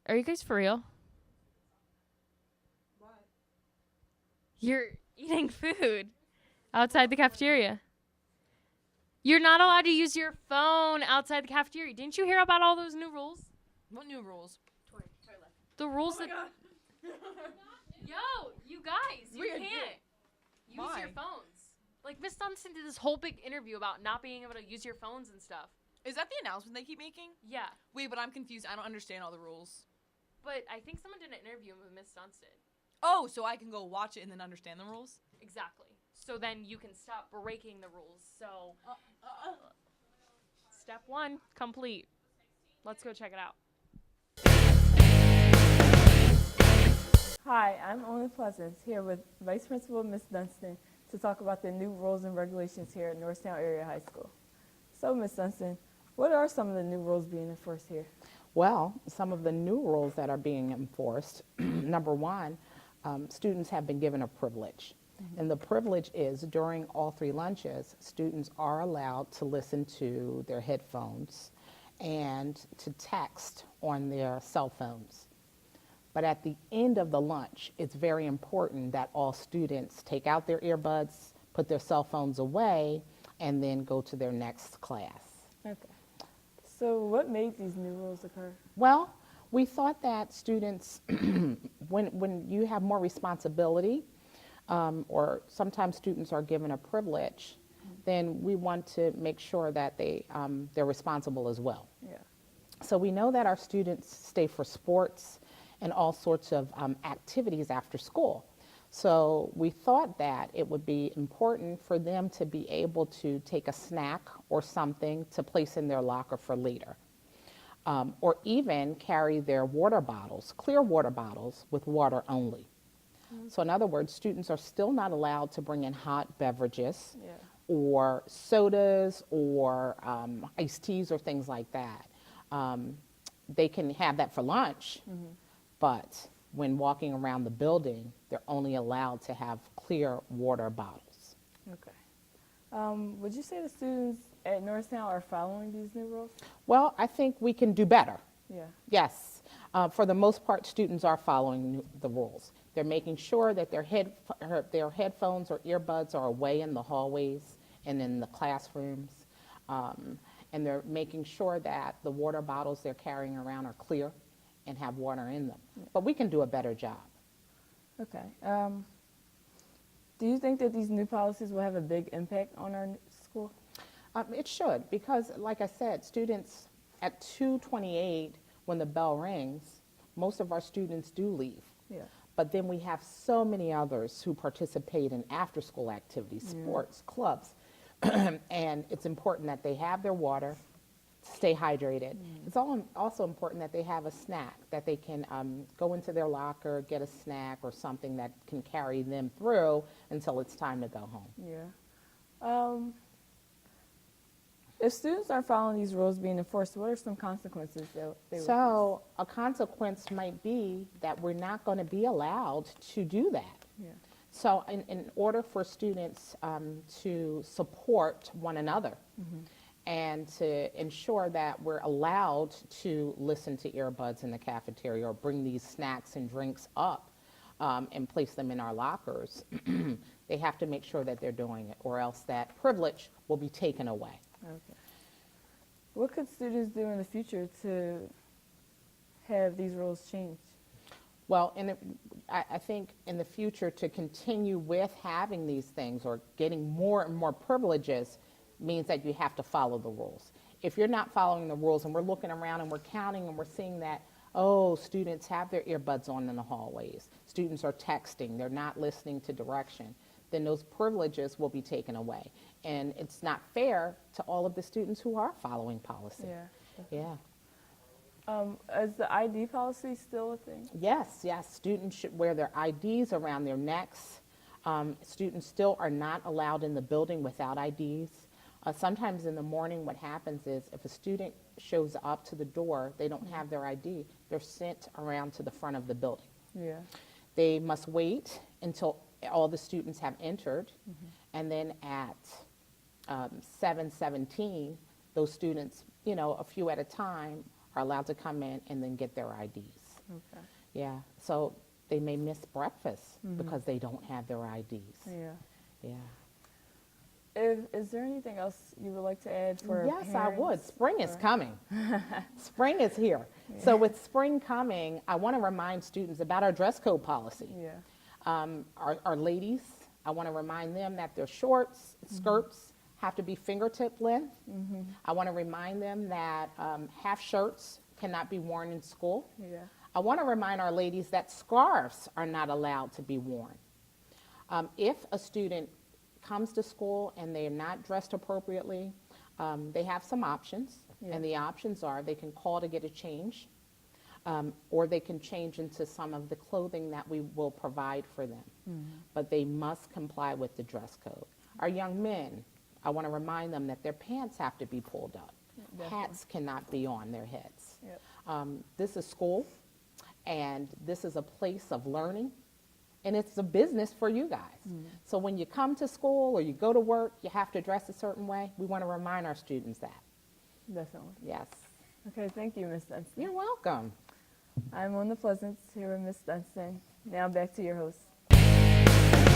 Are you guys for real? What? You're eating food outside the cafeteria. You're not allowed to use your phone outside the cafeteria. Didn't you hear about all those new rules? What new rules? The rules Oh my that. God. Yo, you guys, you We are can't use Why? your phones. Like Miss Dunstan did this whole big interview about not being able to use your phones and stuff. Is that the announcement they keep making? Yeah, Wait, but I'm confused. I don't understand all the rules. but I think someone did an interview with Miss Dunstan. Oh, so I can go watch it and then understand the rules? Exactly. So then you can stop breaking the rules. So, step 1 complete. Let's go check it out. Hi, I'm Owen Pleasance here with Vice Principal Ms. Dunstan to talk about the new rules and regulations here at Norristown Area High School. So, Ms. Dunstan, what are some of the new rules being enforced here? Well, some of the new rules that are being enforced, number one, students have been given a privilege. And the privilege is during all 3 lunches, students are allowed to listen to their headphones and to text on their cell phones. But at the end of the lunch, it's very important that all students take out their earbuds, put their cell phones away, and then go to their next class. Okay. So, what made these new rules occur? Well, we thought that students, when you have more responsibility, or sometimes students are given a privilege, then we want to make sure that they're responsible as well. Yeah. So we know that our students stay for sports and all sorts of activities after school. So we thought that it would be important for them to be able to take a snack or something to place in their locker for later. Or even carry their water bottles, clear water bottles with water only. So in other words, students are still not allowed to bring in hot beverages Yeah. or sodas or iced teas or things like that. They can have that for lunch, but when walking around the building, they're only allowed to have clear water bottles. Okay. Would you say the students at Norristown are following these new rules? Well, I think we can do better. Yeah. Yes, for the most part, students are following the rules. They're making sure that their headphones or earbuds are away in the hallways and in the classrooms. And they're making sure that the water bottles they're carrying around are clear and have water in them. But we can do a better job. Okay. Do you think that these new policies will have a big impact on our school? It should, because like I said, students at 2:28, when the bell rings, most of our students do leave. Yeah. But then we have so many others who participate in after-school activities, sports, clubs. And it's important that they have their water, stay hydrated. It's also important that they have a snack, that they can go into their locker, get a snack or something that can carry them through until it's time to go home. Yeah. If students aren't following these rules being enforced, what are some consequences that they would face? So a consequence might be that we're not going to be allowed to do that. Yeah. So in order for students to support one another and to ensure that we're allowed to listen to earbuds in the cafeteria or bring these snacks and drinks up and place them in our lockers, they have to make sure that they're doing it, or else that privilege will be taken away. Okay. What could students do in the future to have these rules changed? Well, I think in the future to continue with having these things or getting more and more privileges means that you have to follow the rules. If you're not following the rules and we're looking around and we're counting and we're seeing that, oh, students have their earbuds on in the hallways, students are texting, they're not listening to direction, then those privileges will be taken away. And it's not fair to all of the students who are following policy. Yeah. Yeah. Is the ID policy still a thing? Yes, students should wear their IDs around their necks. Students still are not allowed in the building without IDs. Sometimes in the morning what happens is if a student shows up to the door, they don't have their ID, they're sent around to the front of the building. Yeah. They must wait until all the students have entered, and then at 7:17, those students, a few at a time, are allowed to come in and then get their IDs. Okay. Yeah, so they may miss breakfast because they don't have their IDs. Yeah. Yeah. Is there anything else you would like to add for Yes, I would. parents? Spring is or- coming. Spring is here. So with spring coming, I want to remind students about our dress code policy. Yeah. Our ladies, I want to remind them that their shorts, skirts have to be fingertip length. I want to remind them that half shirts cannot be worn in school. Yeah. I want to remind our ladies that scarves are not allowed to be worn. If a student comes to school and they are not dressed appropriately, they have some options. Yeah. And the options are they can call to get a change, or they can change into some of the clothing that we will provide for them. But they must comply with the dress code. Our young men, I want to remind them that their pants have to be pulled up. Definitely. Hats cannot be on their heads. Yep. This is school, and this is a place of learning, and it's a business for you guys. So when you come to school or you go to work, you have to dress a certain way. We want to remind our students that. Definitely. Yes. Okay, thank you, Ms. Dunstan. You're welcome. I'm on the Pleasance here with Ms. Dunstan. Now back to your host.